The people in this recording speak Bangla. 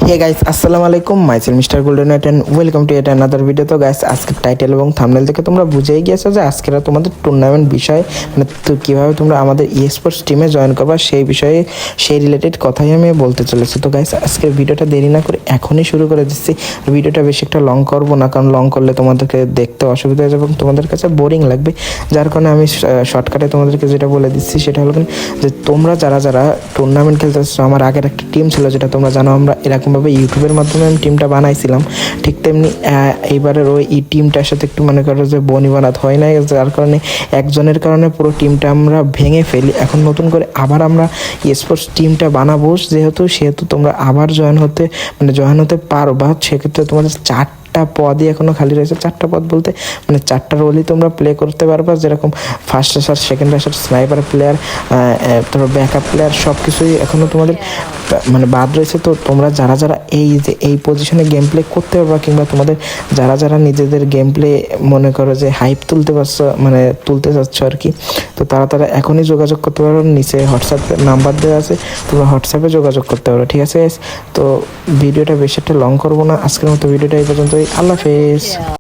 হে গাইস, আসসালামু আলাইকুম। Myself mister Golden Knight and welcome to at another video. তো গাইস, আজকের টাইটেল এবং থাম্বনেল থেকে তোমরা বুঝেই গিয়েছো যে আজকের তোমাদের টুর্নামেন্ট বিষয়, মানে কীভাবে তোমরা আমাদের স্পোর্টস টিমে জয়েন করবা সেই বিষয়ে, সেই রিলেটেড কথাই আমি বলতে চলেছি। তো গাইস, আজকের ভিডিওটা দেরি না করে এখনই শুরু করে দিচ্ছি। ভিডিওটা বেশি একটা লং করবো না, কারণ লং করলে তোমাদেরকে দেখতে অসুবিধা হয়ে যাবে এবং তোমাদের কাছে বোরিং লাগবে। যার কারণে আমি শর্টকাটে তোমাদেরকে যেটা বলে দিচ্ছি সেটা হলো যে তোমরা যারা যারা টুর্নামেন্ট খেলতে চাচ্ছ, আমার আগের একটা টিম ছিল যেটা তোমরা জানো, আমরা এরকমভাবে ইউটিউবের মাধ্যমে আমি টিমটা বানাইছিলাম। ঠিক তেমনি এইবারের ওই টিমটার সাথে একটু মনে করো যে বনিবনাত হয় নাই, যার কারণে একজনের কারণে পুরো টিমটা আমরা ভেঙে ফেলি। এখন নতুন করে আবার আমরা স্পোর্টস টিমটা বানাবো, সেহেতু তোমরা আবার জয়েন হতে পারবা। সেক্ষেত্রে তোমাদের চারটা পদই এখনও খালি রয়েছে। চারটা পদ বলতে মানে চারটা রোলই তোমরা প্লে করতে পারবা, যেরকম first racer, second racer, sniper player, তারপর ব্যাকআপ প্লেয়ার, সব কিছুই এখনও তোমাদের মানে বাদ রয়েছে। তো তোমরা যারা যারা এই পজিশনে গেম প্লে করতে পারবা, কিংবা তোমাদের যারা যারা নিজেদের গেম প্লে মনে করো যে হাইপ তুলতে চাচ্ছ আর কি, তো তারা এখনই যোগাযোগ করতে পারো। নিচে হোয়াটসঅ্যাপ নাম্বার দেওয়া আছে, তোমরা হোয়াটসঅ্যাপে যোগাযোগ করতে পারো। ঠিক আছে? তো ভিডিওটা বেশি একটা লং করবো না, আজকের মতো ভিডিওটা এই পর্যন্তই। আল্লাহ হাফেজ।